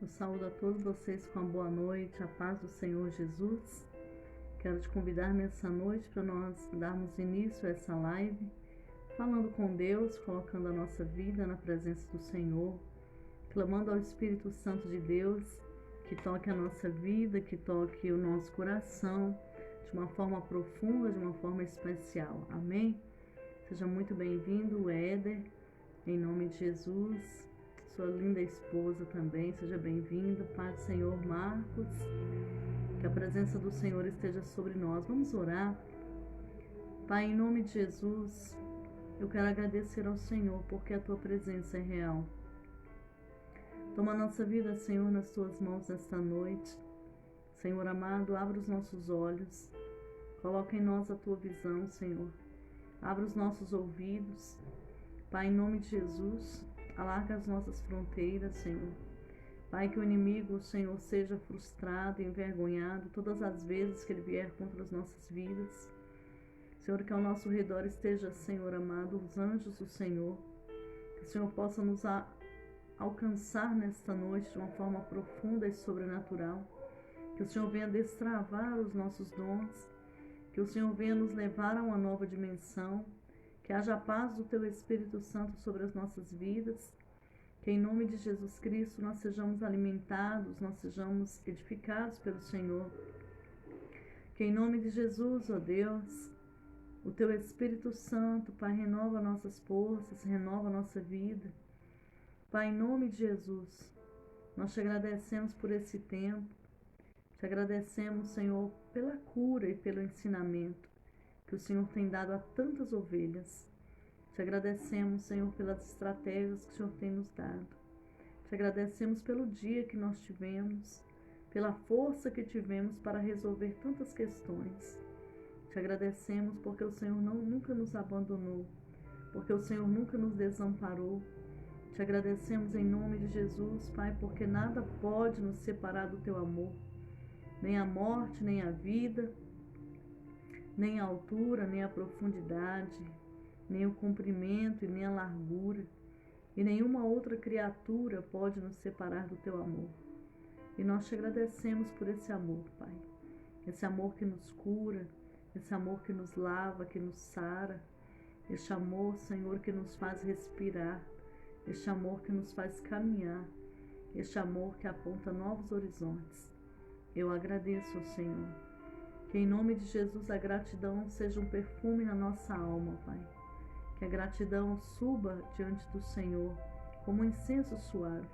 Eu saúdo a todos vocês com a boa noite, a paz do Senhor Jesus. Quero te convidar nessa noite para nós darmos início a essa live, falando com Deus, colocando a nossa vida na presença do Senhor, clamando ao Espírito Santo de Deus que toque a nossa vida, que toque o nosso coração de uma forma profunda, de uma forma especial. Amém? Seja muito bem-vindo, Éder, em nome de Jesus. Sua linda esposa também, seja bem-vinda. Pai do Senhor, Marcos, que a presença do Senhor esteja sobre nós. Vamos orar. Pai, em nome de Jesus, eu quero agradecer ao Senhor porque a Tua presença é real. Toma a nossa vida, Senhor, nas Tuas mãos nesta noite. Senhor amado, abra os nossos olhos, coloca em nós a Tua visão, Senhor. Abra os nossos ouvidos. Pai, em nome de Jesus, alarga as nossas fronteiras, Senhor. Pai, que o inimigo, Senhor, seja frustrado e envergonhado todas as vezes que ele vier contra as nossas vidas. Senhor, que ao nosso redor esteja, Senhor amado, os anjos do Senhor. Que o Senhor possa nos alcançar nesta noite de uma forma profunda e sobrenatural. Que o Senhor venha destravar os nossos dons. Que o Senhor venha nos levar a uma nova dimensão. Que haja a paz do Teu Espírito Santo sobre as nossas vidas. Que em nome de Jesus Cristo nós sejamos alimentados, nós sejamos edificados pelo Senhor. Que em nome de Jesus, ó Deus, o Teu Espírito Santo, Pai, renova nossas forças, renova a nossa vida. Pai, em nome de Jesus, nós te agradecemos por esse tempo. Te agradecemos, Senhor, pela cura e pelo ensinamento que o Senhor tem dado a tantas ovelhas. Te agradecemos, Senhor, pelas estratégias que o Senhor tem nos dado. Te agradecemos pelo dia que nós tivemos, pela força que tivemos para resolver tantas questões. Te agradecemos porque o Senhor nunca nos abandonou, porque o Senhor nunca nos desamparou. Te agradecemos em nome de Jesus, Pai, porque nada pode nos separar do Teu amor, nem a morte, nem a vida, nem a altura, nem a profundidade, nem o comprimento e nem a largura, e nenhuma outra criatura pode nos separar do Teu amor. E nós te agradecemos por esse amor, Pai. Esse amor que nos cura, esse amor que nos lava, que nos sara, este amor, Senhor, que nos faz respirar, este amor que nos faz caminhar, este amor que aponta novos horizontes. Eu agradeço ao Senhor. Que em nome de Jesus a gratidão seja um perfume na nossa alma, Pai. Que a gratidão suba diante do Senhor como um incenso suave,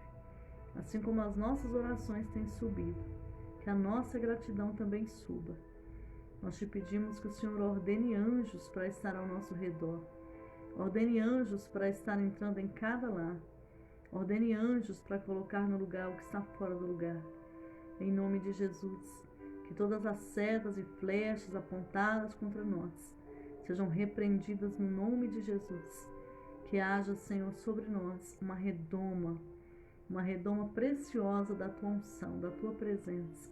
assim como as nossas orações têm subido. Que a nossa gratidão também suba. Nós te pedimos que o Senhor ordene anjos para estar ao nosso redor. Ordene anjos para estar entrando em cada lar. Ordene anjos para colocar no lugar o que está fora do lugar. Em nome de Jesus. Que todas as setas e flechas apontadas contra nós sejam repreendidas no nome de Jesus. Que haja, Senhor, sobre nós uma redoma preciosa da Tua unção, da Tua presença.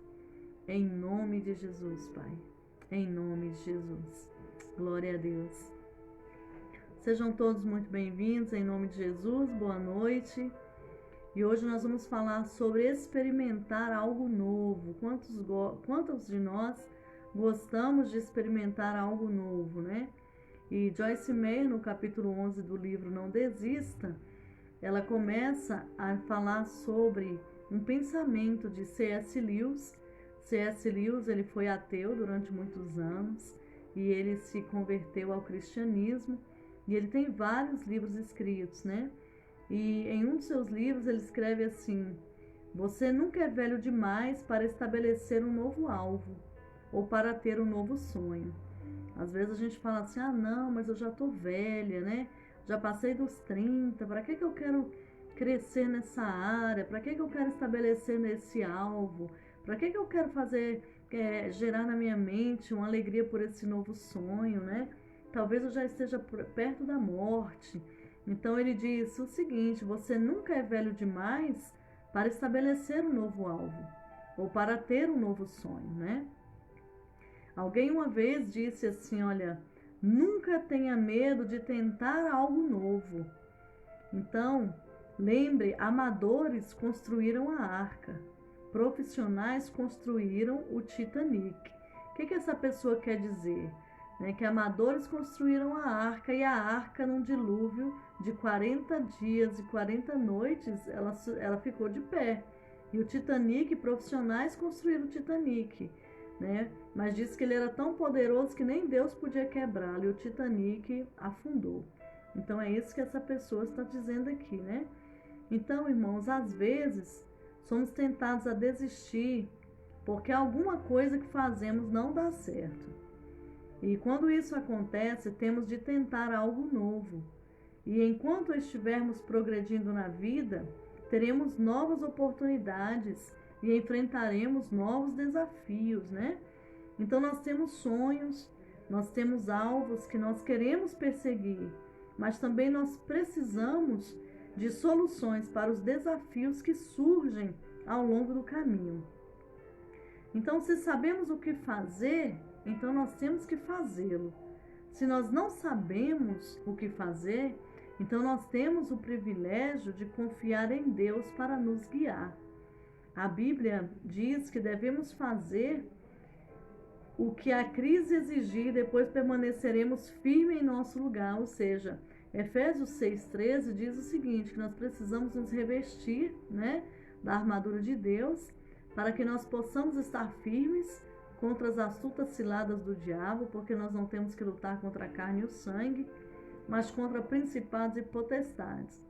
Em nome de Jesus, Pai. Em nome de Jesus. Glória a Deus. Sejam todos muito bem-vindos em nome de Jesus. Boa noite. E hoje nós vamos falar sobre experimentar algo novo. Quantos de nós gostamos de experimentar algo novo, né? E Joyce Meyer, no capítulo 11 do livro Não Desista, ela começa a falar sobre um pensamento de C.S. Lewis. C.S. Lewis, ele foi ateu durante muitos anos e ele se converteu ao cristianismo. E ele tem vários livros escritos, né? E em um dos seus livros ele escreve assim: você nunca é velho demais para estabelecer um novo alvo ou para ter um novo sonho. Às vezes a gente fala assim: ah não, mas eu já tô velha, né? Já passei dos 30, para que eu quero crescer nessa área? Para que eu quero estabelecer nesse alvo? Para que eu quero fazer, gerar na minha mente uma alegria por esse novo sonho, né? Talvez eu já esteja perto da morte. Então ele diz o seguinte: você nunca é velho demais para estabelecer um novo alvo ou para ter um novo sonho, né? Alguém uma vez disse assim: olha, nunca tenha medo de tentar algo novo. Então, Lembre, amadores construíram a arca, profissionais construíram o Titanic. O que essa pessoa quer dizer? Que amadores construíram a arca, e a arca, num dilúvio de 40 dias e 40 noites, ela ficou de pé. E o Titanic, profissionais construíram o Titanic, mas diz que ele era tão poderoso que nem Deus podia quebrá-lo, e o Titanic afundou. Então é isso que essa pessoa está dizendo aqui, Então, irmãos, às vezes somos tentados a desistir porque alguma coisa que fazemos não dá certo. E quando isso acontece, temos de tentar algo novo. E enquanto estivermos progredindo na vida, teremos novas oportunidades e enfrentaremos novos desafios, Então nós temos sonhos, nós temos alvos que nós queremos perseguir, mas também nós precisamos de soluções para os desafios que surgem ao longo do caminho. Então, se sabemos o que fazer, então nós temos que fazê-lo. Se nós não sabemos o que fazer, então nós temos o privilégio de confiar em Deus para nos guiar. A Bíblia diz que devemos fazer o que a crise exigir e depois permaneceremos firmes em nosso lugar, ou seja, Efésios 6,13 diz o seguinte, que nós precisamos nos revestir, da armadura de Deus, para que nós possamos estar firmes contra as astutas ciladas do diabo, porque nós não temos que lutar contra a carne e o sangue, mas contra principados e potestades.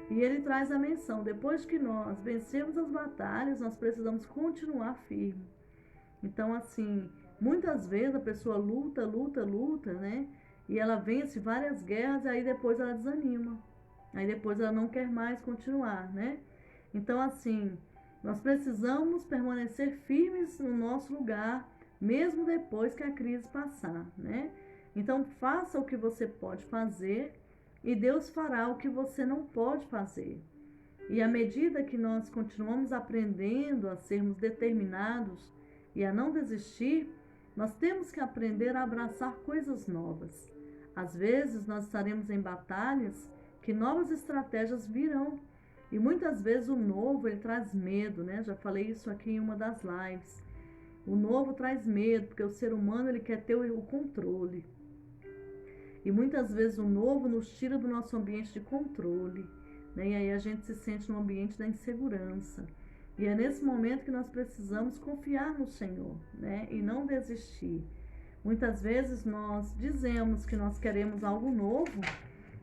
E ele traz a menção, depois que nós vencemos as batalhas, nós precisamos continuar firme. Então, assim, muitas vezes a pessoa luta, e ela vence várias guerras, e aí depois ela desanima. Aí depois ela não quer mais continuar, Então, assim, nós precisamos permanecer firmes no nosso lugar, mesmo depois que a crise passar, Então, faça o que você pode fazer e Deus fará o que você não pode fazer. E à medida que nós continuamos aprendendo a sermos determinados e a não desistir, nós temos que aprender a abraçar coisas novas. Às vezes nós estaremos em batalhas que novas estratégias virão. E muitas vezes o novo, ele traz medo, Já falei isso aqui em uma das lives. O novo traz medo, porque o ser humano, ele quer ter o controle. E muitas vezes o novo nos tira do nosso ambiente de controle, E aí a gente se sente no ambiente da insegurança. E é nesse momento que nós precisamos confiar no Senhor, E não desistir. Muitas vezes nós dizemos que nós queremos algo novo,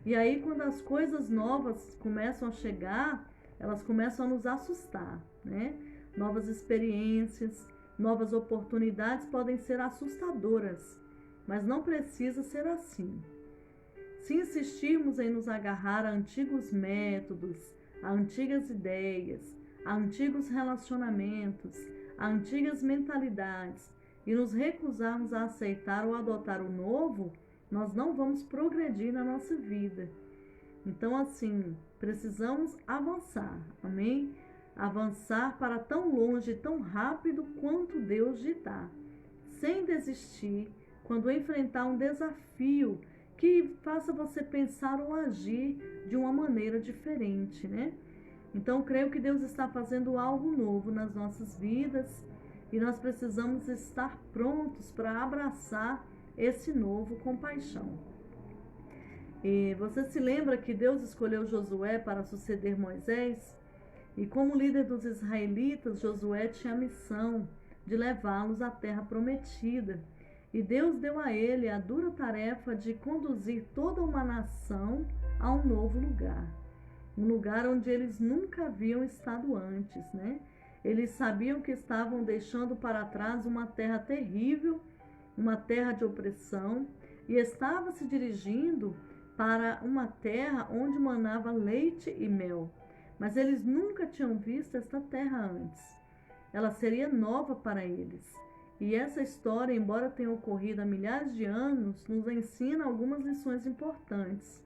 e aí quando as coisas novas começam a chegar, elas começam a nos assustar, Novas experiências, novas oportunidades podem ser assustadoras, mas não precisa ser assim. Se insistirmos em nos agarrar a antigos métodos, a antigas ideias, a antigos relacionamentos, a antigas mentalidades, e nos recusarmos a aceitar ou adotar o novo, nós não vamos progredir na nossa vida. Então, assim, precisamos avançar, amém? Avançar para tão longe, tão rápido quanto Deus ditar, sem desistir quando enfrentar um desafio que faça você pensar ou agir de uma maneira diferente, Então, creio que Deus está fazendo algo novo nas nossas vidas, e nós precisamos estar prontos para abraçar esse novo com paixão. E você se lembra que Deus escolheu Josué para suceder Moisés? E como líder dos israelitas, Josué tinha a missão de levá-los à terra prometida. E Deus deu a ele a dura tarefa de conduzir toda uma nação a um novo lugar. Um lugar onde eles nunca haviam estado antes, Eles sabiam que estavam deixando para trás uma terra terrível, uma terra de opressão, e estavam se dirigindo para uma terra onde manava leite e mel. Mas eles nunca tinham visto esta terra antes. Ela seria nova para eles. E essa história, embora tenha ocorrido há milhares de anos, nos ensina algumas lições importantes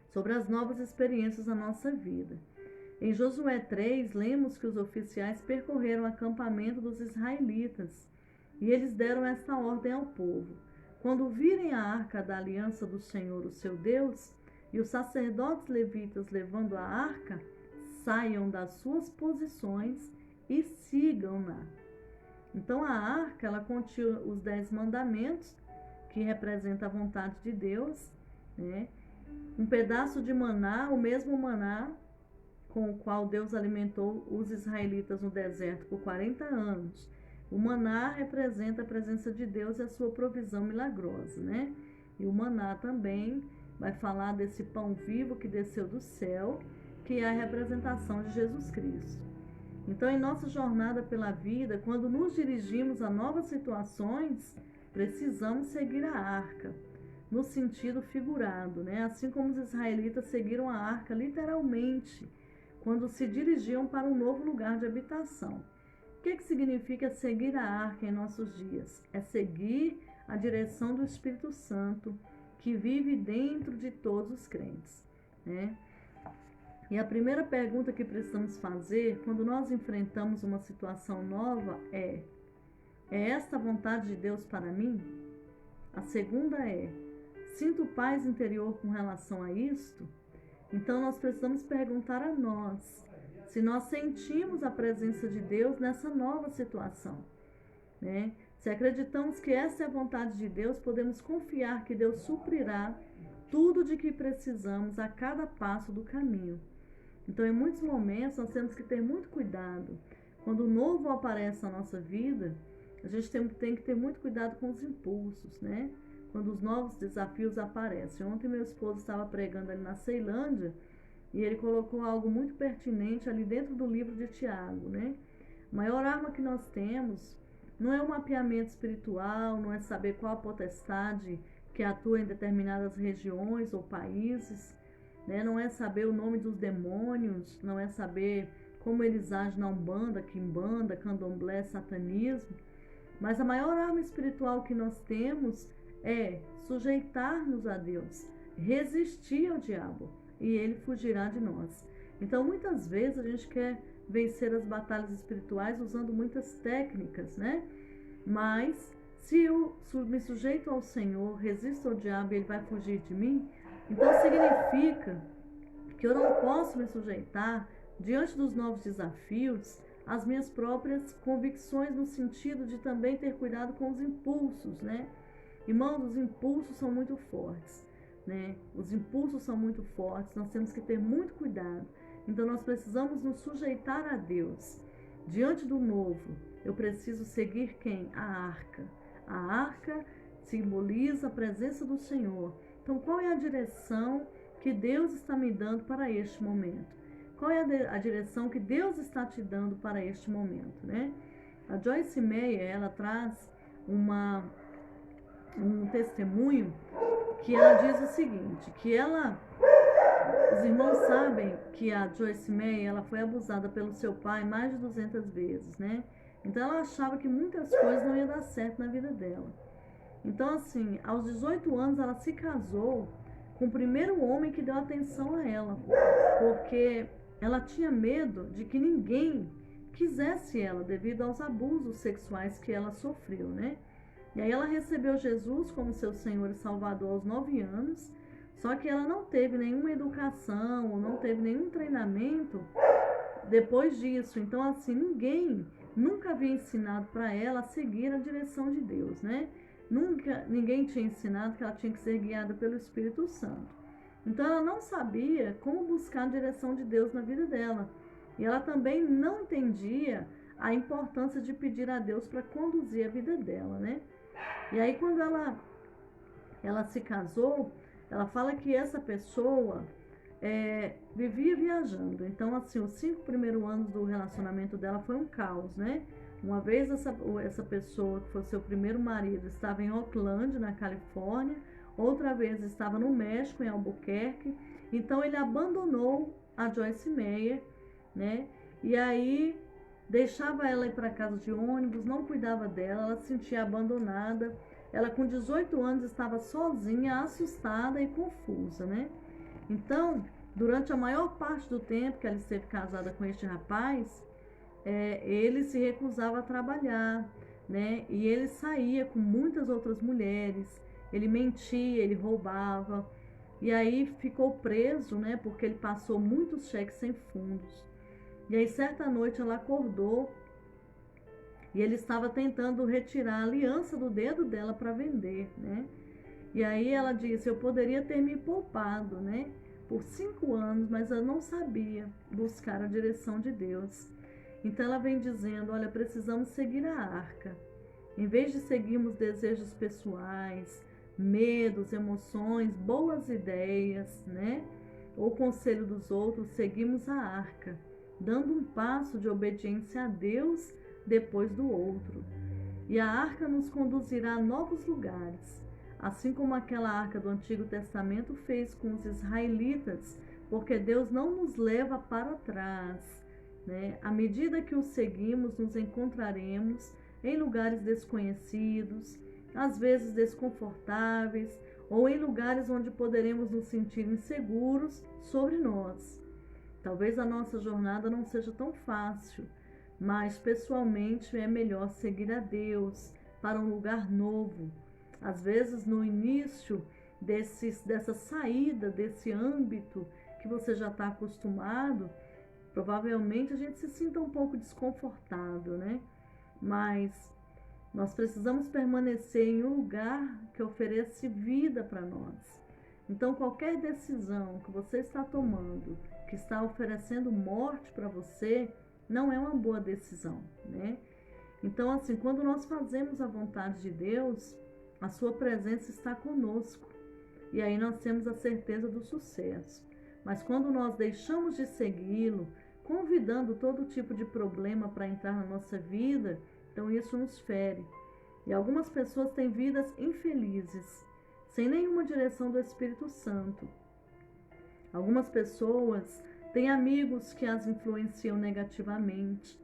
sobre as novas experiências da nossa vida. Em Josué 3, lemos que os oficiais percorreram o acampamento dos israelitas e eles deram esta ordem ao povo: quando virem a arca da aliança do Senhor, o seu Deus, e os sacerdotes levitas levando a arca saiam das suas posições e sigam-na. Então a arca, ela continha os 10 mandamentos, que representa a vontade de Deus, né? Um pedaço de maná, o mesmo maná com o qual Deus alimentou os israelitas no deserto por 40 anos. O maná representa a presença de Deus e a sua provisão milagrosa, né? E o maná também vai falar desse pão vivo que desceu do céu, que é a representação de Jesus Cristo. Então, em nossa jornada pela vida, quando nos dirigimos a novas situações, precisamos seguir a arca, no sentido figurado, né? Assim como os israelitas seguiram a arca literalmente, quando se dirigiam para um novo lugar de habitação. O que significa seguir a arca em nossos dias? É seguir a direção do Espírito Santo, que vive dentro de todos os crentes, né? E a primeira pergunta que precisamos fazer quando nós enfrentamos uma situação nova é esta a vontade de Deus para mim? A segunda é: sinto paz interior com relação a isto? Então nós precisamos perguntar a nós se nós sentimos a presença de Deus nessa nova situação, né? Se acreditamos que essa é a vontade de Deus, podemos confiar que Deus suprirá tudo de que precisamos a cada passo do caminho. Então, em muitos momentos, nós temos que ter muito cuidado. Quando o novo aparece na nossa vida, a gente tem que ter muito cuidado com os impulsos, né? Quando os novos desafios aparecem. Ontem meu esposo estava pregando ali na Ceilândia e ele colocou algo muito pertinente ali dentro do livro de Tiago, né? A maior arma que nós temos não é um mapeamento espiritual, não é saber qual a potestade que atua em determinadas regiões ou países, né? Não é saber o nome dos demônios, não é saber como eles agem na Umbanda, Quimbanda, Candomblé, Satanismo. Mas a maior arma espiritual que nós temos é sujeitar-nos a Deus, resistir ao diabo, e ele fugirá de nós. Então, muitas vezes a gente quer vencer as batalhas espirituais usando muitas técnicas, né? Mas se eu me sujeito ao Senhor, resisto ao diabo e ele vai fugir de mim, então significa que eu não posso me sujeitar, diante dos novos desafios, às minhas próprias convicções, no sentido de também ter cuidado com os impulsos, né? Irmãos, os impulsos são muito fortes, né? Os impulsos são muito fortes, nós temos que ter muito cuidado. Então nós precisamos nos sujeitar a Deus. Diante do novo, eu preciso seguir quem? A arca. A arca simboliza a presença do Senhor. Então, qual é a direção que Deus está me dando para este momento? Qual é a direção que Deus está te dando para este momento, né? A Joyce Meyer, ela traz um testemunho que ela diz o seguinte, que os irmãos sabem que a Joyce Meyer, ela foi abusada pelo seu pai mais de 200 vezes, né? Então ela achava que muitas coisas não iam dar certo na vida dela. Então, assim, aos 18 anos ela se casou com o primeiro homem que deu atenção a ela, porque ela tinha medo de que ninguém quisesse ela devido aos abusos sexuais que ela sofreu, né? E aí ela recebeu Jesus como seu Senhor e Salvador aos 9 anos, só que ela não teve nenhuma educação, não teve nenhum treinamento depois disso. Então, assim, nunca havia ensinado para ela a seguir a direção de Deus, né? Ninguém tinha ensinado que ela tinha que ser guiada pelo Espírito Santo. Então ela não sabia como buscar a direção de Deus na vida dela. E ela também não entendia a importância de pedir a Deus para conduzir a vida dela, né? E aí quando ela se casou, ela fala que essa pessoa vivia viajando. Então, assim, os 5 primeiros anos do relacionamento dela foi um caos, né? Uma vez essa pessoa, que foi seu primeiro marido, estava em Oakland, na Califórnia. Outra vez estava no México, em Albuquerque. Então ele abandonou a Joyce Meyer, né? E aí deixava ela ir para casa de ônibus, não cuidava dela, ela se sentia abandonada. Ela com 18 anos estava sozinha, assustada e confusa, né? Então, durante a maior parte do tempo que ela esteve casada com este rapaz, ele se recusava a trabalhar, né? E ele saía com muitas outras mulheres, ele mentia, ele roubava. e aí ficou preso, né, porque ele passou muitos cheques sem fundos. E aí certa noite ela acordou e ele estava tentando retirar a aliança do dedo dela para vender, né? E aí ela disse: eu poderia ter me poupado, né, por 5 anos, mas eu não sabia buscar a direção de Deus. Então ela vem dizendo: olha, precisamos seguir a arca. Em vez de seguirmos desejos pessoais, medos, emoções, boas ideias, né, ou conselho dos outros, seguimos a arca, dando um passo de obediência a Deus depois do outro. E a arca nos conduzirá a novos lugares, assim como aquela arca do Antigo Testamento fez com os israelitas, porque Deus não nos leva para trás, né? À medida que o seguimos, nos encontraremos em lugares desconhecidos, às vezes desconfortáveis, ou em lugares onde poderemos nos sentir inseguros sobre nós. Talvez a nossa jornada não seja tão fácil, mas pessoalmente é melhor seguir a Deus para um lugar novo. Às vezes, no início dessa saída, desse âmbito que você já está acostumado, provavelmente a gente se sinta um pouco desconfortável, né? Mas nós precisamos permanecer em um lugar que oferece vida para nós. Então, qualquer decisão que você está tomando, que está oferecendo morte para você, não é uma boa decisão, né? Então, assim, quando nós fazemos a vontade de Deus, a sua presença está conosco. E aí nós temos a certeza do sucesso. Mas quando nós deixamos de segui-lo, convidando todo tipo de problema para entrar na nossa vida, então isso nos fere. E algumas pessoas têm vidas infelizes, sem nenhuma direção do Espírito Santo. Algumas pessoas têm amigos que as influenciam negativamente.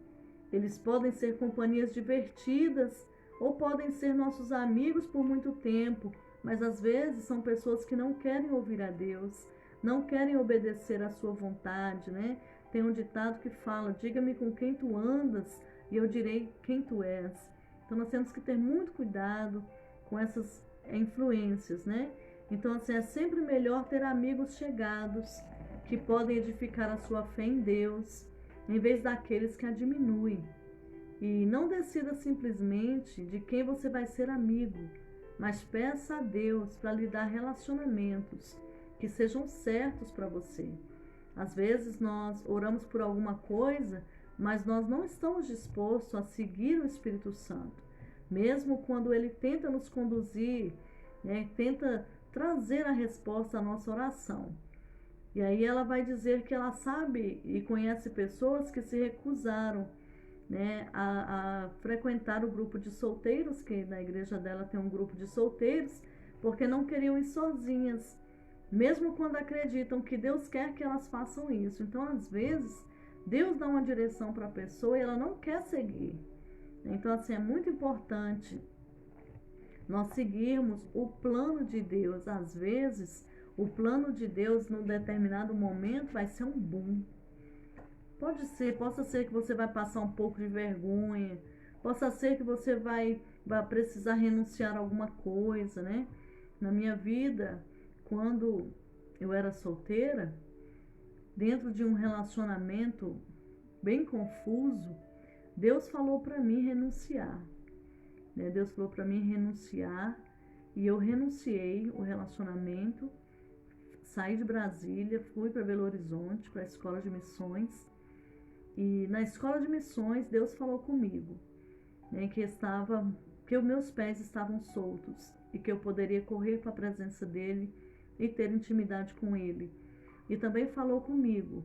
Eles podem ser companhias divertidas ou podem ser nossos amigos por muito tempo, mas às vezes são pessoas que não querem ouvir a Deus, não querem obedecer à sua vontade, né? Tem um ditado que fala: diga-me com quem tu andas e eu direi quem tu és. Então nós temos que ter muito cuidado com essas influências, né? Então, assim, é sempre melhor ter amigos chegados que podem edificar a sua fé em Deus, em vez daqueles que a diminuem. E não decida simplesmente de quem você vai ser amigo, mas peça a Deus para lhe dar relacionamentos que sejam certos para você. Às vezes nós oramos por alguma coisa, mas nós não estamos dispostos a seguir o Espírito Santo, mesmo quando ele tenta nos conduzir, né, tenta trazer a resposta à nossa oração. E aí ela vai dizer que ela sabe e conhece pessoas que se recusaram, né, a frequentar o grupo de solteiros, que na igreja dela tem um grupo de solteiros, porque não queriam ir sozinhas, mesmo quando acreditam que Deus quer que elas façam isso. Então, às vezes, Deus dá uma direção para a pessoa e ela não quer seguir. Então, assim, é muito importante nós seguirmos o plano de Deus. Às vezes, o plano de Deus, num determinado momento, vai ser um boom. Possa ser que você vai passar um pouco de vergonha, possa ser que você vai precisar renunciar a alguma coisa, né? Na minha vida, quando eu era solteira, dentro de um relacionamento bem confuso, Deus falou para mim renunciar, né? Deus falou para mim renunciar e eu renunciei o relacionamento, saí de Brasília, fui para Belo Horizonte, para a escola de missões. E na escola de missões, Deus falou comigo, né, que os meus pés estavam soltos e que eu poderia correr para a presença dele e ter intimidade com ele. E também falou comigo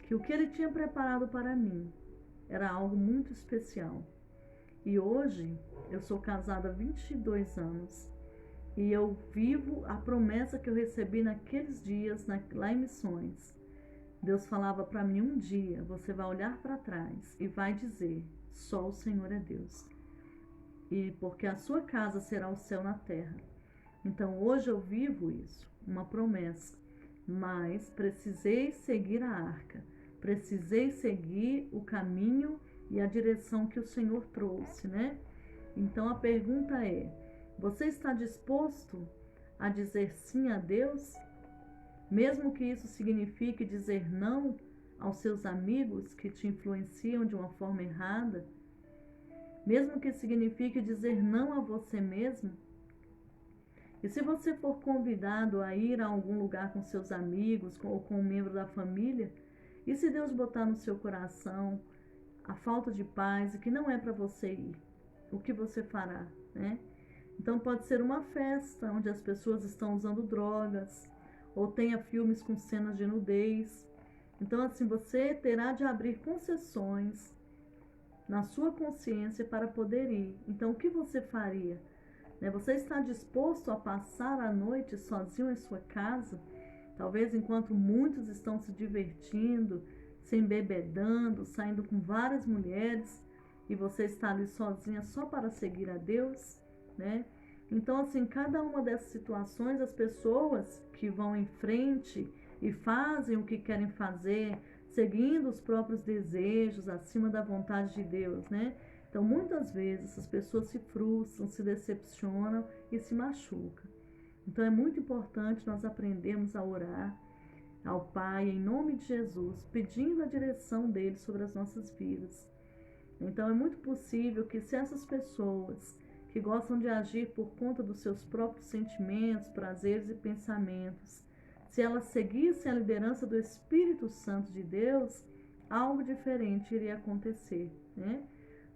que o que ele tinha preparado para mim era algo muito especial. E hoje eu sou casada há 22 anos e eu vivo a promessa que eu recebi naqueles dias lá em Missões. Deus falava para mim: um dia você vai olhar para trás e vai dizer: só o Senhor é Deus. E porque a sua casa será o céu na terra. Então hoje eu vivo isso, uma promessa. Mas precisei seguir a arca, precisei seguir o caminho e a direção que o Senhor trouxe, né? Então a pergunta é: você está disposto a dizer sim a Deus? mesmo que isso signifique dizer não aos seus amigos que te influenciam de uma forma errada, mesmo que signifique dizer não a você mesmo. E se você for convidado a ir a algum lugar com seus amigos ou com um membro da família, e se Deus botar no seu coração a falta de paz e que não é para você ir, o que você fará, né? Então pode ser uma festa onde as pessoas estão usando drogas, ou tenha filmes com cenas de nudez. Então assim, você terá de abrir concessões na sua consciência para poder ir. Então o que você faria? Você está disposto a passar a noite sozinho em sua casa? Talvez enquanto muitos estão se divertindo, se embebedando, saindo com várias mulheres, e você está ali sozinha só para seguir a Deus, né? Então, assim, cada uma dessas situações, as pessoas que vão em frente e fazem o que querem fazer, seguindo os próprios desejos, acima da vontade de Deus, né? Então, muitas vezes, essas pessoas se frustram, se decepcionam e se machucam. Então, é muito importante nós aprendermos a orar ao Pai, em nome de Jesus, pedindo a direção dele sobre as nossas vidas. Então, é muito possível que se essas pessoas que gostam de agir por conta dos seus próprios sentimentos, prazeres e pensamentos, se elas seguissem a liderança do Espírito Santo de Deus, algo diferente iria acontecer, né?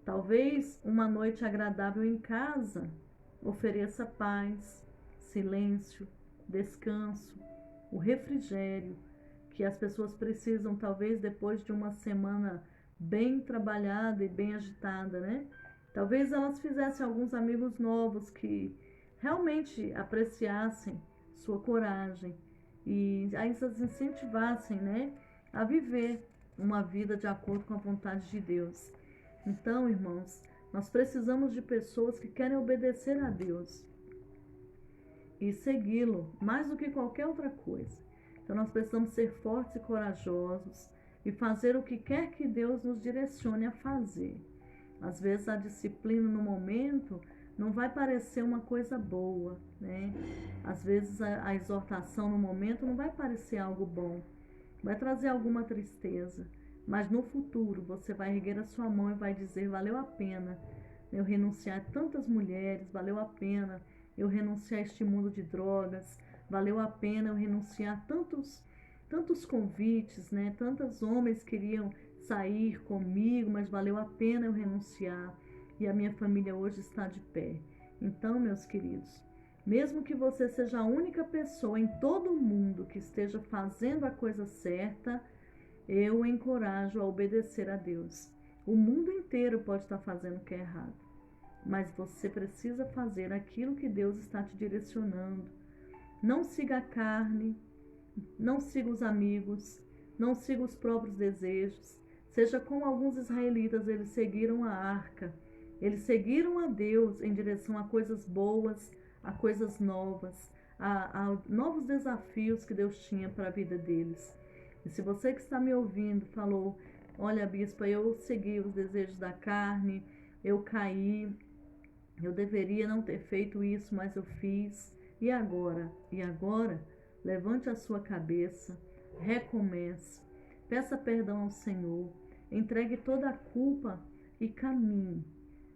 Talvez uma noite agradável em casa ofereça paz, silêncio, descanso, o refrigério que as pessoas precisam, talvez depois de uma semana bem trabalhada e bem agitada, né? Talvez elas fizessem alguns amigos novos que realmente apreciassem sua coragem e aí as incentivassem, né, a viver uma vida de acordo com a vontade de Deus. Então, irmãos, nós precisamos de pessoas que querem obedecer a Deus e segui-lo mais do que qualquer outra coisa. Então, nós precisamos ser fortes e corajosos e fazer o que quer que Deus nos direcione a fazer. Às vezes a disciplina no momento não vai parecer uma coisa boa, né? Às vezes a exortação no momento não vai parecer algo bom, vai trazer alguma tristeza, mas no futuro você vai erguer a sua mão e vai dizer: valeu a pena eu renunciar a tantas mulheres, valeu a pena eu renunciar a este mundo de drogas, valeu a pena eu renunciar a tantos convites, né? Tantos homens queriam sair comigo, mas valeu a pena eu renunciar, e a minha família hoje está de pé. Então, meus queridos, mesmo que você seja a única pessoa em todo o mundo que esteja fazendo a coisa certa, eu o encorajo a obedecer a Deus. O mundo inteiro pode estar fazendo o que é errado, mas você precisa fazer aquilo que Deus está te direcionando. Não siga a carne, não siga os amigos, não siga os próprios desejos. Seja como alguns israelitas, eles seguiram a arca, eles seguiram a Deus em direção a coisas boas, a coisas novas, a novos desafios que Deus tinha para a vida deles. E se você que está me ouvindo falou: olha, bispa, eu segui os desejos da carne, eu caí, eu deveria não ter feito isso, mas eu fiz, e agora? E agora? Levante a sua cabeça, recomece, peça perdão ao Senhor, entregue toda a culpa e caminhe.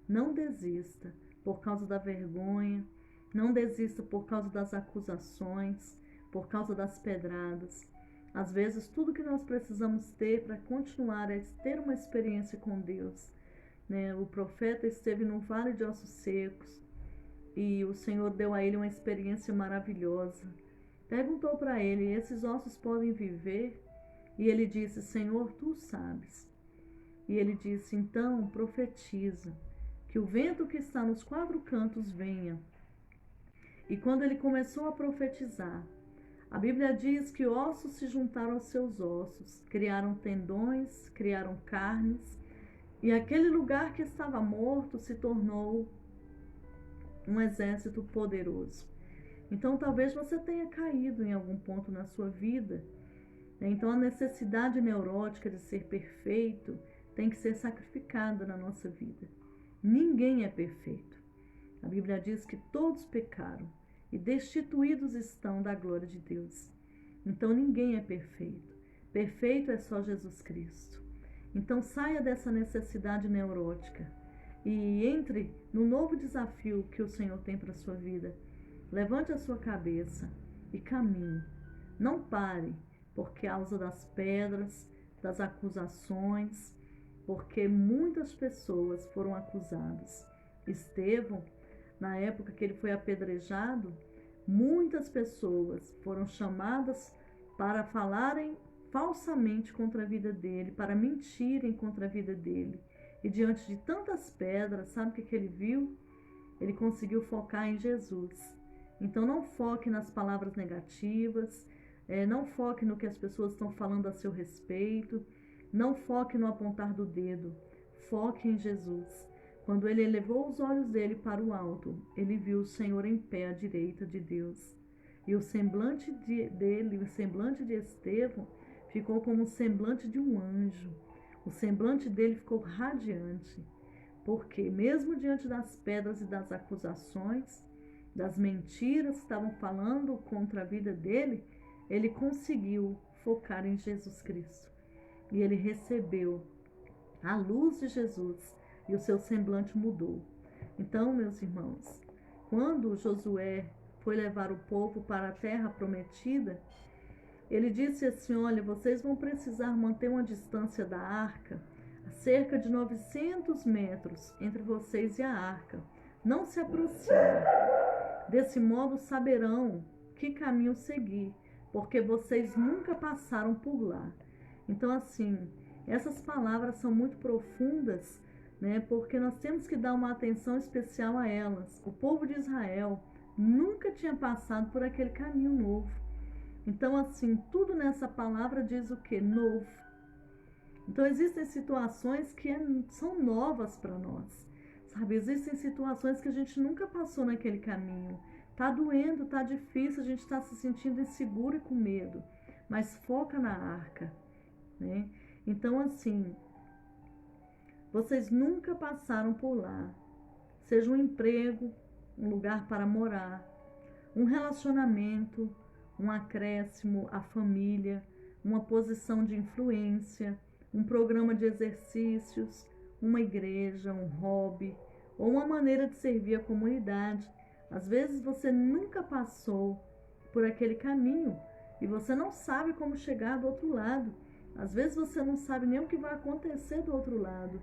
Não desista por causa da vergonha, não desista por causa das acusações, por causa das pedradas. Às vezes, tudo que nós precisamos ter para continuar é ter uma experiência com Deus, né? O profeta esteve no vale de ossos secos e o Senhor deu a ele uma experiência maravilhosa. Perguntou para ele: esses ossos podem viver? E ele disse: Senhor, tu sabes. E ele disse: então profetiza que o vento que está nos quatro cantos venha. E quando ele começou a profetizar, a Bíblia diz que ossos se juntaram aos seus ossos, criaram tendões, criaram carnes, e aquele lugar que estava morto se tornou um exército poderoso. Então talvez você tenha caído em algum ponto na sua vida. Então a necessidade neurótica de ser perfeito tem que ser sacrificada na nossa vida. Ninguém é perfeito. A Bíblia diz que todos pecaram e destituídos estão da glória de Deus. Então ninguém é perfeito. Perfeito é só Jesus Cristo. Então saia dessa necessidade neurótica e entre no novo desafio que o Senhor tem para a sua vida. Levante a sua cabeça e caminhe. Não pare por causa das pedras, das acusações, porque muitas pessoas foram acusadas. Estevão, na época que ele foi apedrejado, muitas pessoas foram chamadas para falarem falsamente contra a vida dele, para mentirem contra a vida dele. E diante de tantas pedras, sabe o que ele viu? Ele conseguiu focar em Jesus. Então não foque nas palavras negativas, não foque no que as pessoas estão falando a seu respeito, não foque no apontar do dedo, foque em Jesus. Quando ele elevou os olhos dele para o alto, ele viu o Senhor em pé à direita de Deus. E o semblante dele, o semblante de Estevão, ficou como o semblante de um anjo. O semblante dele ficou radiante, porque mesmo diante das pedras e das acusações, das mentiras que estavam falando contra a vida dele, ele conseguiu focar em Jesus Cristo. E ele recebeu a luz de Jesus e o seu semblante mudou. Então, meus irmãos, quando Josué foi levar o povo para a terra prometida, ele disse assim: olha, vocês vão precisar manter uma distância da arca, a cerca de 900 metros entre vocês e a arca. Não se aproximem. Desse modo saberão que caminho seguir, porque vocês nunca passaram por lá. Então, assim, essas palavras são muito profundas, né? Porque nós temos que dar uma atenção especial a elas. O povo de Israel nunca tinha passado por aquele caminho novo. Então, assim, tudo nessa palavra diz o quê? Novo. Então, existem situações que são novas para nós, sabe? Existem situações que a gente nunca passou naquele caminho. Tá doendo, tá difícil, a gente está se sentindo inseguro e com medo. Mas foca na arca, né? Então, assim, vocês nunca passaram por lá. Seja um emprego, um lugar para morar, um relacionamento, um acréscimo à família, uma posição de influência, um programa de exercícios, uma igreja, um hobby ou uma maneira de servir a comunidade. Às vezes você nunca passou por aquele caminho e você não sabe como chegar do outro lado. Às vezes você não sabe nem o que vai acontecer do outro lado.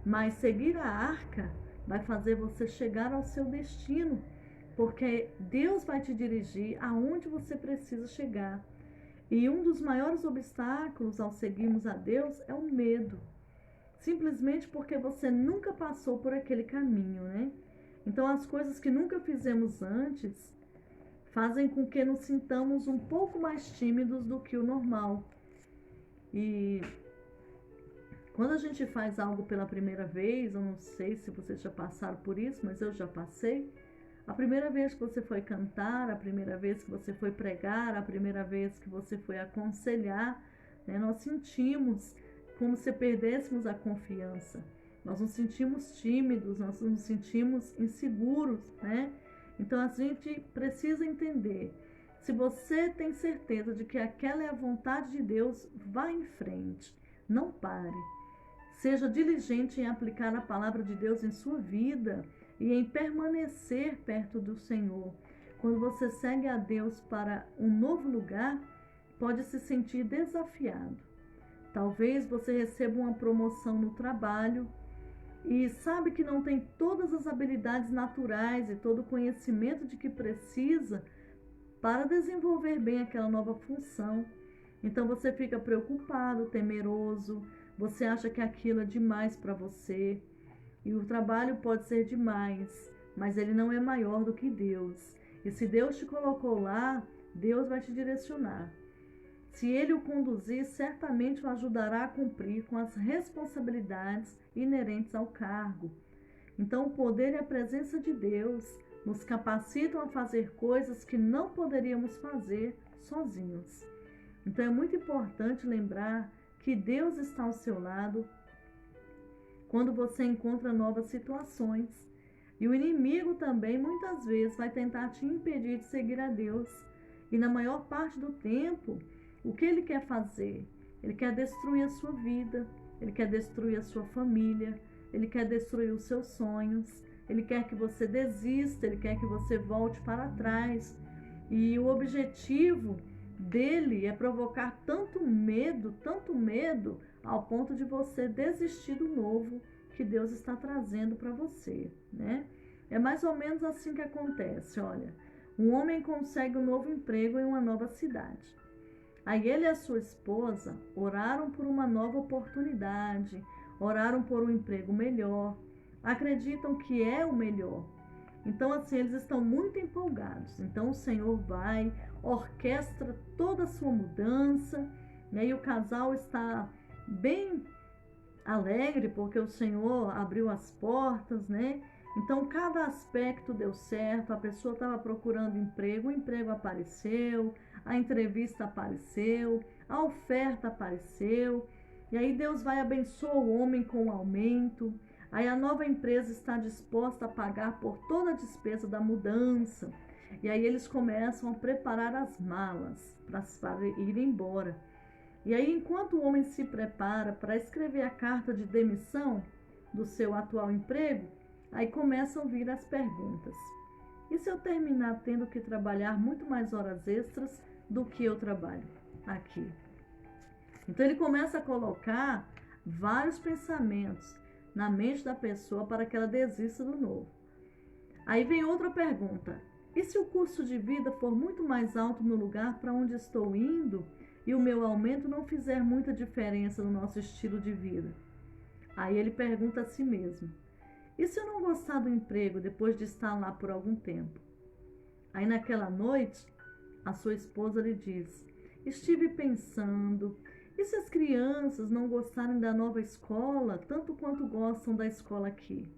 Mas seguir a arca vai fazer você chegar ao seu destino, porque Deus vai te dirigir aonde você precisa chegar. E um dos maiores obstáculos ao seguirmos a Deus é o medo. Simplesmente porque você nunca passou por aquele caminho, né? Então, as coisas que nunca fizemos antes fazem com que nos sintamos um pouco mais tímidos do que o normal. E quando a gente faz algo pela primeira vez, eu não sei se vocês já passaram por isso, mas eu já passei. A primeira vez que você foi cantar, a primeira vez que você foi pregar, a primeira vez que você foi aconselhar, né, nós sentimos como se perdêssemos a confiança. Nós nos sentimos tímidos, nós nos sentimos inseguros, né? Então a gente precisa entender. Se você tem certeza de que aquela é a vontade de Deus, vá em frente, não pare. Seja diligente em aplicar a palavra de Deus em sua vida e em permanecer perto do Senhor. Quando você segue a Deus para um novo lugar, pode se sentir desafiado. Talvez você receba uma promoção no trabalho e sabe que não tem todas as habilidades naturais e todo o conhecimento de que precisa para desenvolver bem aquela nova função. Então você fica preocupado, temeroso, você acha que aquilo é demais para você. E o trabalho pode ser demais, mas ele não é maior do que Deus. E se Deus te colocou lá, Deus vai te direcionar. Se Ele o conduzir, certamente o ajudará a cumprir com as responsabilidades inerentes ao cargo. Então, o poder e a presença de Deus nos capacitam a fazer coisas que não poderíamos fazer sozinhos. Então, é muito importante lembrar que Deus está ao seu lado quando você encontra novas situações. E o inimigo também, muitas vezes, vai tentar te impedir de seguir a Deus. E na maior parte do tempo, o que ele quer fazer? Ele quer destruir a sua vida, ele quer destruir a sua família, ele quer destruir os seus sonhos, ele quer que você desista, ele quer que você volte para trás. E o objetivo dele é provocar tanto medo, ao ponto de você desistir do novo que Deus está trazendo para você, né? É mais ou menos assim que acontece, olha. Um homem consegue um novo emprego em uma nova cidade. Aí ele e a sua esposa oraram por uma nova oportunidade, oraram por um emprego melhor, acreditam que é o melhor. Então, assim, eles estão muito empolgados. Então, o Senhor vai, orquestra toda a sua mudança, né? E o casal está bem alegre porque o Senhor abriu as portas, né? Então, cada aspecto deu certo. A pessoa estava procurando emprego, o emprego apareceu, a entrevista apareceu, a oferta apareceu. E aí Deus vai abençoar o homem com um aumento. Aí a nova empresa está disposta a pagar por toda a despesa da mudança. E aí eles começam a preparar as malas para ir embora. E aí, enquanto o homem se prepara para escrever a carta de demissão do seu atual emprego, aí começam a vir as perguntas. E se eu terminar tendo que trabalhar muito mais horas extras do que eu trabalho aqui? Então ele começa a colocar vários pensamentos na mente da pessoa para que ela desista do novo. Aí vem outra pergunta. E se o custo de vida for muito mais alto no lugar para onde estou indo e o meu aumento não fizer muita diferença no nosso estilo de vida? Aí ele pergunta a si mesmo. E se eu não gostar do emprego depois de estar lá por algum tempo? Aí naquela noite, a sua esposa lhe diz, estive pensando, e se as crianças não gostarem da nova escola, tanto quanto gostam da escola aqui?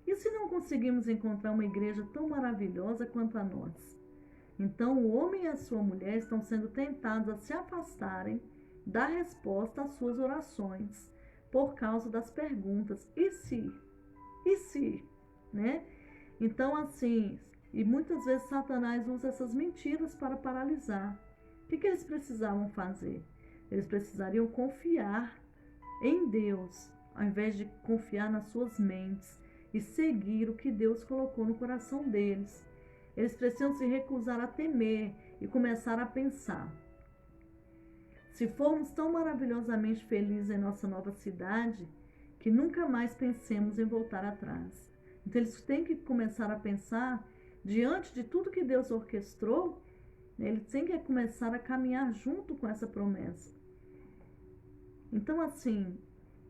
E se não conseguimos encontrar uma igreja tão maravilhosa quanto a nós? Então o homem e a sua mulher estão sendo tentados a se afastarem da resposta às suas orações, por causa das perguntas, e se? E se? Né? Então assim, e muitas vezes Satanás usa essas mentiras para paralisar. O que eles precisavam fazer? Eles precisariam confiar em Deus, ao invés de confiar nas suas mentes e seguir o que Deus colocou no coração deles. Eles precisam se recusar a temer e começar a pensar. Se formos tão maravilhosamente felizes em nossa nova cidade, que nunca mais pensemos em voltar atrás. Então eles têm que começar a pensar, diante de tudo que Deus orquestrou, eles têm que começar a caminhar junto com essa promessa. Então, assim,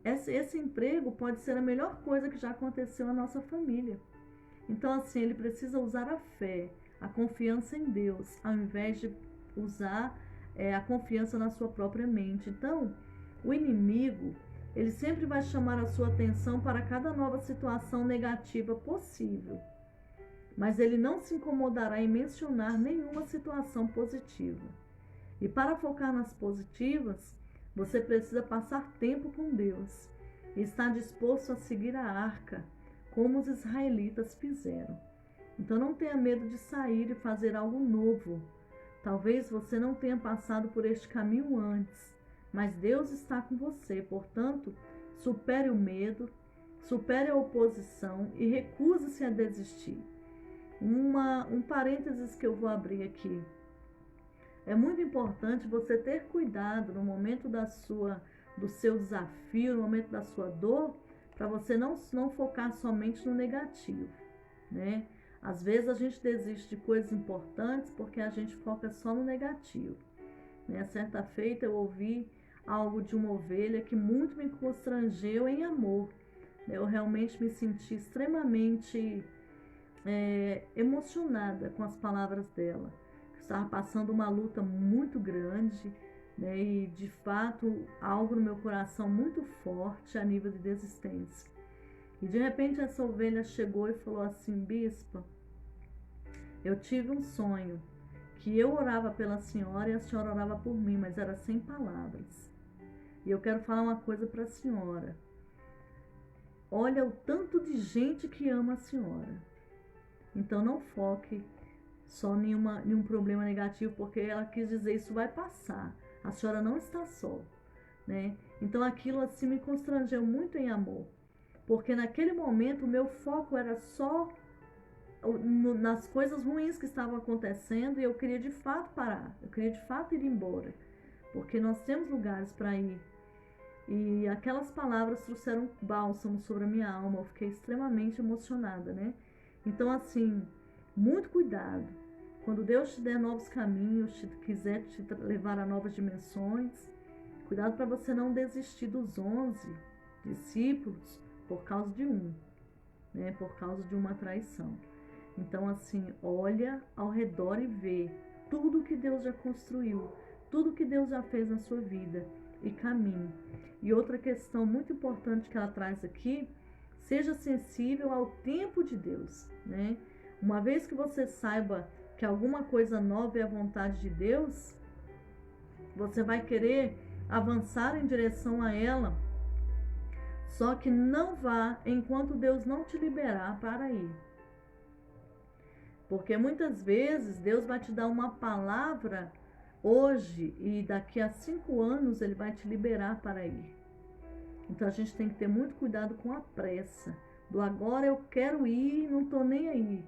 esse emprego pode ser a melhor coisa que já aconteceu na nossa família. Então, assim, ele precisa usar a fé, a confiança em Deus, ao invés de usar a confiança na sua própria mente. Então, o inimigo, ele sempre vai chamar a sua atenção para cada nova situação negativa possível. Mas ele não se incomodará em mencionar nenhuma situação positiva. E para focar nas positivas, você precisa passar tempo com Deus e estar disposto a seguir a arca, como os israelitas fizeram. Então não tenha medo de sair e fazer algo novo. Talvez você não tenha passado por este caminho antes, mas Deus está com você. Portanto, supere o medo, supere a oposição e recuse-se a desistir. Um parênteses que eu vou abrir aqui. É muito importante você ter cuidado no momento do seu desafio, no momento da sua dor, para você não focar somente no negativo, né? Às vezes a gente desiste de coisas importantes porque a gente foca só no negativo, né? Certa feita eu ouvi algo de uma ovelha que muito me constrangeu em amor. Eu realmente me senti extremamente emocionada com as palavras dela. Estava passando uma luta muito grande, né, e de fato algo no meu coração muito forte a nível de desistência. E de repente essa ovelha chegou e falou assim: bispa, eu tive um sonho que eu orava pela senhora e a senhora orava por mim, mas era sem palavras. E eu quero falar uma coisa para a senhora. Olha o tanto de gente que ama a senhora. Então não foque só nenhum problema negativo, porque ela quis dizer, isso vai passar, a senhora não está só, né? Então aquilo assim me constrangeu muito em amor, porque naquele momento o meu foco era só nas coisas ruins que estavam acontecendo, e eu queria de fato parar, eu queria de fato ir embora, porque nós temos lugares para ir. E aquelas palavras trouxeram bálsamo sobre a minha alma, eu fiquei extremamente emocionada, né? Então, assim, muito cuidado. Quando Deus te der novos caminhos, quiser te levar a novas dimensões, cuidado para você não desistir dos 11 discípulos por causa de um, né? Por causa de uma traição. Então, assim, olha ao redor e vê tudo que Deus já construiu, tudo que Deus já fez na sua vida, e caminhe. E outra questão muito importante que ela traz aqui, seja sensível ao tempo de Deus, né? Uma vez que você saiba que alguma coisa nova é a vontade de Deus, você vai querer avançar em direção a ela, só que não vá enquanto Deus não te liberar para ir. Porque muitas vezes Deus vai te dar uma palavra hoje e daqui a 5 anos Ele vai te liberar para ir. Então a gente tem que ter muito cuidado com a pressa. Do agora eu quero ir, não estou nem aí,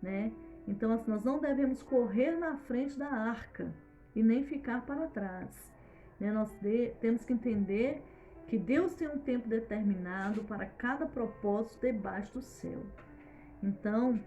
né? Então assim, nós não devemos correr na frente da arca e nem ficar para trás, né? Nós temos que entender que Deus tem um tempo determinado para cada propósito debaixo do céu. Então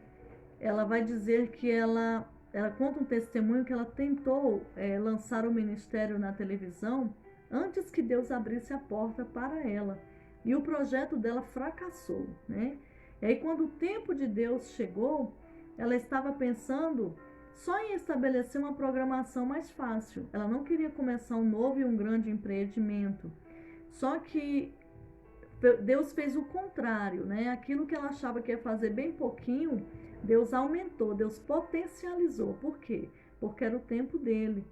ela vai dizer que ela conta um testemunho que ela tentou lançar o ministério na televisão antes que Deus abrisse a porta para ela. E o projeto dela fracassou, né? E aí, quando o tempo de Deus chegou, ela estava pensando só em estabelecer uma programação mais fácil. Ela não queria começar um novo e um grande empreendimento. Só que Deus fez o contrário, né? Aquilo que ela achava que ia fazer bem pouquinho, Deus aumentou, Deus potencializou. Por quê? Porque era o tempo dele.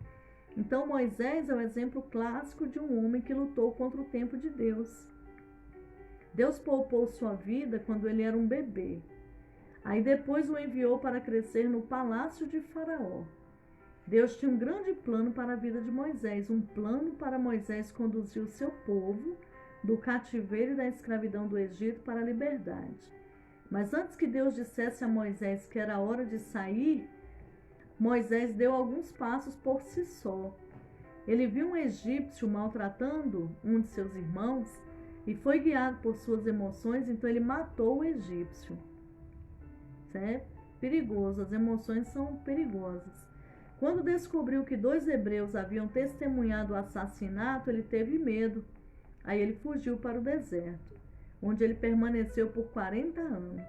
Então Moisés é o exemplo clássico de um homem que lutou contra o tempo de Deus. Deus poupou sua vida quando ele era um bebê. Aí depois o enviou para crescer no palácio de Faraó. Deus tinha um grande plano para a vida de Moisés, um plano para Moisés conduzir o seu povo do cativeiro e da escravidão do Egito para a liberdade. Mas antes que Deus dissesse a Moisés que era hora de sair, Moisés deu alguns passos por si só. Ele viu um egípcio maltratando um de seus irmãos e foi guiado por suas emoções, então ele matou o egípcio. Isso é perigoso, as emoções são perigosas. Quando descobriu que 2 hebreus haviam testemunhado o assassinato, ele teve medo. Aí ele fugiu para o deserto, onde ele permaneceu por 40 anos.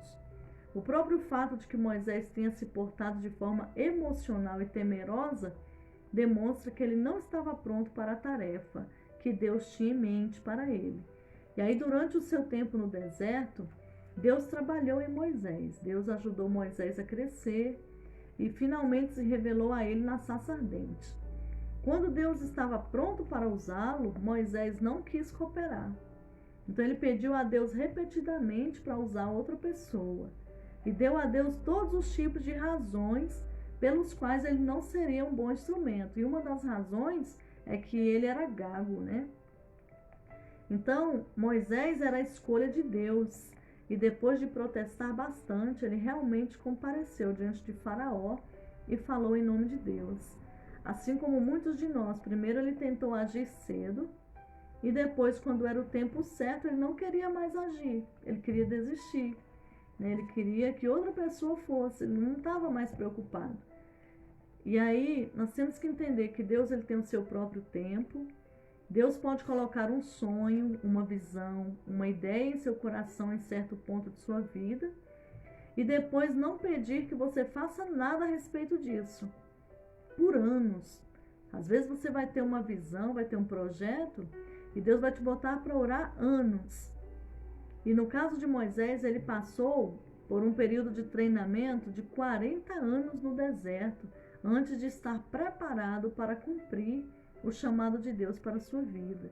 O próprio fato de que Moisés tenha se portado de forma emocional e temerosa demonstra que ele não estava pronto para a tarefa que Deus tinha em mente para ele. E aí, durante o seu tempo no deserto, Deus trabalhou em Moisés. Deus ajudou Moisés a crescer e finalmente se revelou a ele na sarça ardente. Quando Deus estava pronto para usá-lo, Moisés não quis cooperar. Então ele pediu a Deus repetidamente para usar outra pessoa. E deu a Deus todos os tipos de razões pelos quais ele não seria um bom instrumento. E uma das razões é que ele era gago, né? Então, Moisés era a escolha de Deus. E depois de protestar bastante, ele realmente compareceu diante de Faraó e falou em nome de Deus. Assim como muitos de nós, primeiro ele tentou agir cedo e depois, quando era o tempo certo, ele não queria mais agir, ele queria desistir, né? Ele queria que outra pessoa fosse, ele não estava mais preocupado. E aí, nós temos que entender que Deus ele tem o seu próprio tempo. Deus pode colocar um sonho, uma visão, uma ideia em seu coração em certo ponto de sua vida e depois não pedir que você faça nada a respeito disso, por anos. Às vezes você vai ter uma visão, vai ter um projeto e Deus vai te botar para orar anos. E no caso de Moisés, ele passou por um período de treinamento de 40 anos no deserto, antes de estar preparado para cumprir o chamado de Deus para a sua vida.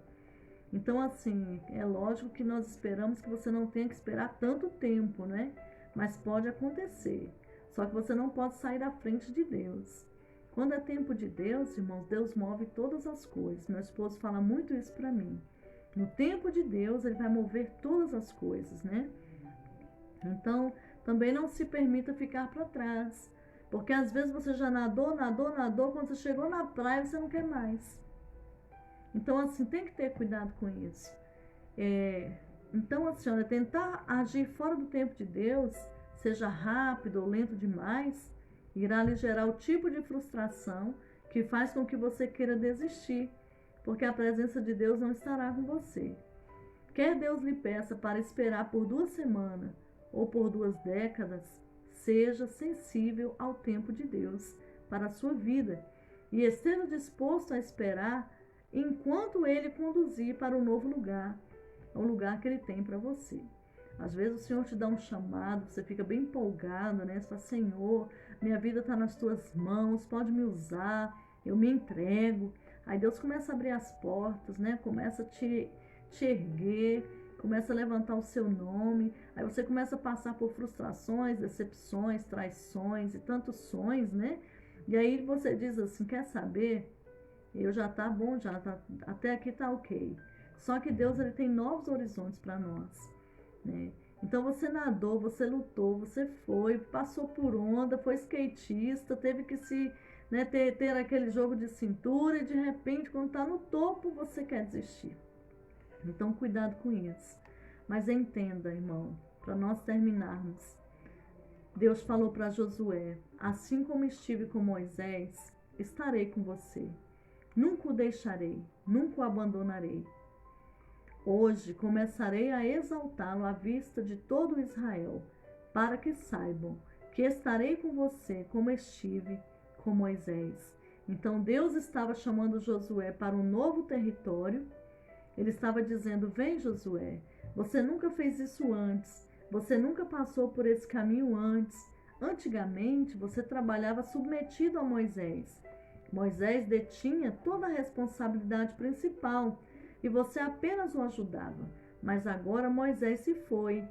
Então, assim, é lógico que nós esperamos que você não tenha que esperar tanto tempo, né? Mas pode acontecer. Só que você não pode sair da frente de Deus. Quando é tempo de Deus, irmãos, Deus move todas as coisas. Meu esposo fala muito isso para mim. No tempo de Deus, ele vai mover todas as coisas, né? Então, também não se permita ficar para trás. Porque às vezes você já nadou, quando você chegou na praia, você não quer mais. Então, assim, tem que ter cuidado com isso. Então, assim, olha, tentar agir fora do tempo de Deus, seja rápido ou lento demais, irá lhe gerar o tipo de frustração que faz com que você queira desistir, porque a presença de Deus não estará com você. Quer Deus lhe peça para esperar por 2 semanas ou por 2 décadas, seja sensível ao tempo de Deus para a sua vida e esteja disposto a esperar enquanto Ele conduzir para o novo lugar, o lugar que Ele tem para você. Às vezes o Senhor te dá um chamado, você fica bem empolgado, né? Você fala, Senhor, minha vida está nas tuas mãos, pode me usar, eu me entrego. Aí Deus começa a abrir as portas, né? Começa a te erguer, começa a levantar o seu nome. Aí você começa a passar por frustrações, decepções, traições e tantos sonhos, né? E aí você diz assim, quer saber? Eu já tá bom, até aqui tá ok. Só que Deus, ele tem novos horizontes para nós, né? Então você nadou, você lutou, você foi, passou por onda, foi skatista, teve que se, né, ter aquele jogo de cintura e de repente, quando tá no topo, você quer desistir. Então cuidado com isso. Mas entenda, irmão, para nós terminarmos, Deus falou para Josué, assim como estive com Moisés, estarei com você. Nunca o deixarei, nunca o abandonarei. Hoje começarei a exaltá-lo à vista de todo Israel, para que saibam que estarei com você como estive com Moisés. Então Deus estava chamando Josué para um novo território. Ele estava dizendo, vem Josué, você nunca fez isso antes, você nunca passou por esse caminho antes. Antigamente você trabalhava submetido a Moisés. Moisés detinha toda a responsabilidade principal e você apenas o ajudava. Mas agora Moisés se foi.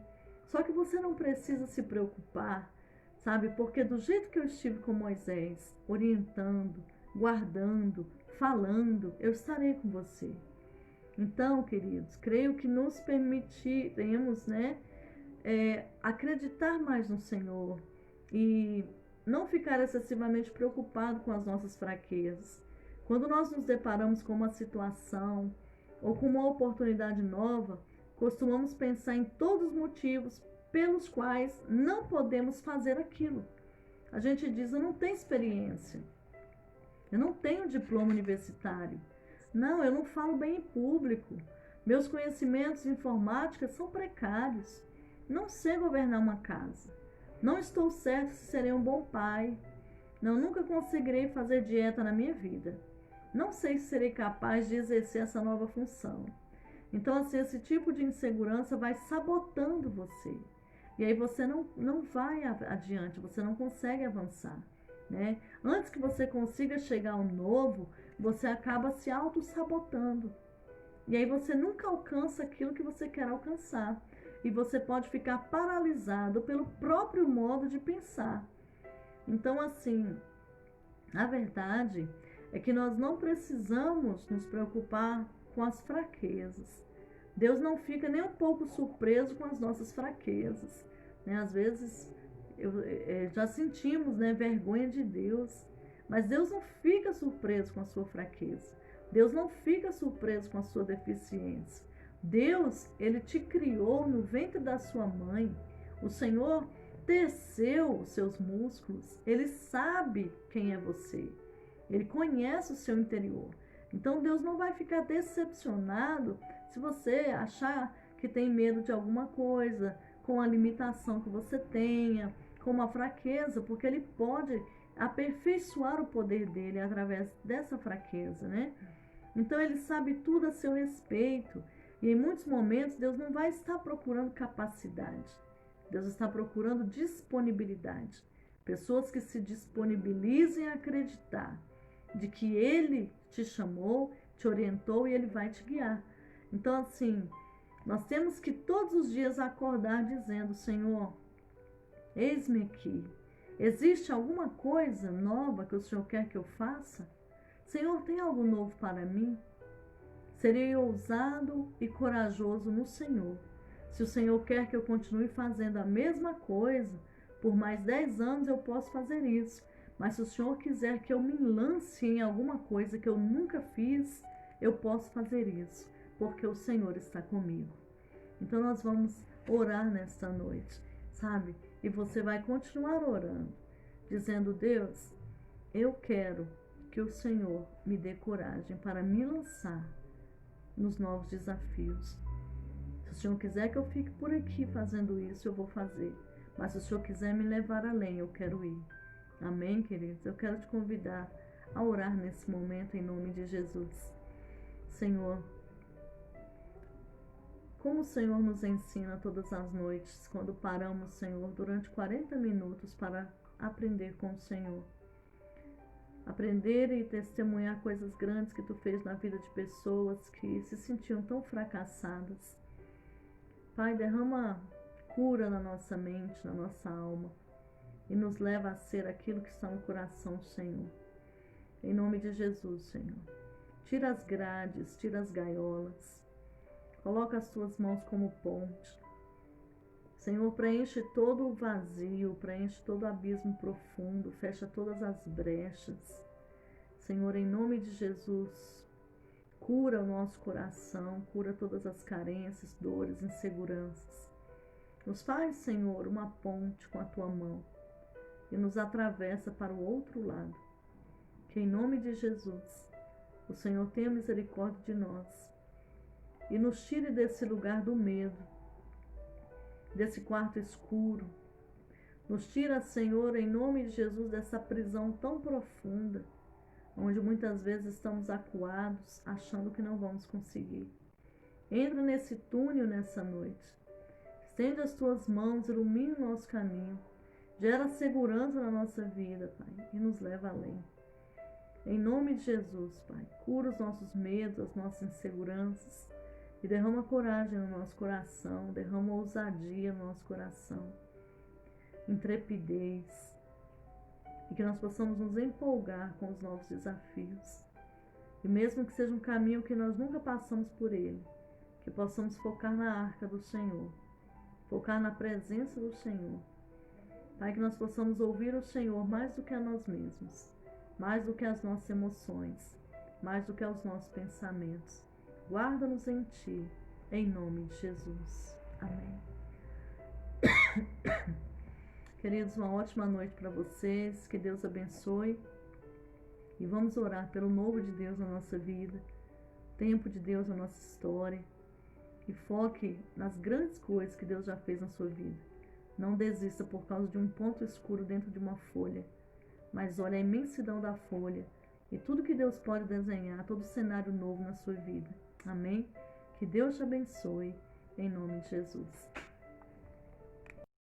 Só que você não precisa se preocupar, sabe? Porque do jeito que eu estive com Moisés, orientando, guardando, falando, eu estarei com você. Então, queridos, creio que nos permitiremos, né, acreditar mais no Senhor e não ficar excessivamente preocupado com as nossas fraquezas. Quando nós nos deparamos com uma situação ou com uma oportunidade nova, costumamos pensar em todos os motivos pelos quais não podemos fazer aquilo. A gente diz, eu não tenho experiência, eu não tenho diploma universitário, não, eu não falo bem em público, meus conhecimentos de informática são precários, não sei governar uma casa, não estou certo se serei um bom pai, não, nunca conseguirei fazer dieta na minha vida, não sei se serei capaz de exercer essa nova função. Então, assim, esse tipo de insegurança vai sabotando você. E aí você não vai adiante, você não consegue avançar, né? Antes que você consiga chegar ao novo, você acaba se auto-sabotando. E aí você nunca alcança aquilo que você quer alcançar. E você pode ficar paralisado pelo próprio modo de pensar. Então, assim, a verdade é que nós não precisamos nos preocupar com as fraquezas. Deus não fica nem um pouco surpreso com as nossas fraquezas, né? Às vezes já sentimos, né, vergonha de Deus, mas Deus não fica surpreso com a sua fraqueza. Deus não fica surpreso com a sua deficiência. Deus, ele te criou no ventre da sua mãe. O Senhor teceu os seus músculos. Ele sabe quem é você. Ele conhece o seu interior. Então Deus não vai ficar decepcionado se você achar que tem medo de alguma coisa, com a limitação que você tenha, com uma fraqueza, porque Ele pode aperfeiçoar o poder dele através dessa fraqueza, né? Então Ele sabe tudo a seu respeito. E em muitos momentos Deus não vai estar procurando capacidade. Deus está procurando disponibilidade. Pessoas que se disponibilizem a acreditar de que Ele te chamou, te orientou e Ele vai te guiar. Então, assim, nós temos que todos os dias acordar dizendo, Senhor, eis-me aqui, Existe alguma coisa nova que o Senhor quer que eu faça? Senhor, tem algo novo para mim? Serei ousado e corajoso no Senhor. Se o Senhor quer que eu continue fazendo a mesma coisa, por mais 10 anos eu posso fazer isso. Mas se o Senhor quiser que eu me lance em alguma coisa que eu nunca fiz, eu posso fazer isso, porque o Senhor está comigo. Então nós vamos orar nesta noite, sabe? E você vai continuar orando, dizendo: Deus, eu quero que o Senhor me dê coragem para me lançar nos novos desafios. Se o Senhor quiser que eu fique por aqui fazendo isso, eu vou fazer. Mas se o Senhor quiser me levar além, eu quero ir. Amém, queridos? Eu quero te convidar a orar nesse momento em nome de Jesus. Senhor, como o Senhor nos ensina todas as noites, quando paramos, Senhor, durante 40 minutos para aprender com o Senhor. Aprender e testemunhar coisas grandes que Tu fez na vida de pessoas que se sentiam tão fracassadas. Pai, derrama cura na nossa mente, na nossa alma, e nos leva a ser aquilo que está no coração, Senhor. Em nome de Jesus, Senhor. Tira as grades, tira as gaiolas. Coloca as Tuas mãos como ponte. Senhor, preenche todo o vazio, preenche todo o abismo profundo, fecha todas as brechas. Senhor, em nome de Jesus, cura o nosso coração, cura todas as carências, dores, inseguranças. Nos faz, Senhor, uma ponte com a Tua mão e nos atravessa para o outro lado. Que em nome de Jesus, o Senhor tenha misericórdia de nós e nos tire desse lugar do medo, desse quarto escuro. Nos tira, Senhor, em nome de Jesus, dessa prisão tão profunda, onde muitas vezes estamos acuados, achando que não vamos conseguir. Entra nesse túnel nessa noite. Estende as Tuas mãos, ilumina o nosso caminho. Gera segurança na nossa vida, Pai, e nos leva além. Em nome de Jesus, Pai, cura os nossos medos, as nossas inseguranças e derrama coragem no nosso coração, derrama ousadia no nosso coração, intrepidez, e que nós possamos nos empolgar com os novos desafios. E mesmo que seja um caminho que nós nunca passamos por ele, que possamos focar na arca do Senhor, focar na presença do Senhor. Pai, que nós possamos ouvir o Senhor mais do que a nós mesmos, mais do que as nossas emoções, mais do que os nossos pensamentos. Guarda-nos em Ti, em nome de Jesus. Amém. Queridos, uma ótima noite para vocês, que Deus abençoe. E vamos orar pelo novo de Deus na nossa vida, tempo de Deus na nossa história. E foque nas grandes coisas que Deus já fez na sua vida. Não desista por causa de um ponto escuro dentro de uma folha, mas olhe a imensidão da folha e tudo que Deus pode desenhar, todo cenário novo na sua vida. Amém? Que Deus te abençoe, em nome de Jesus.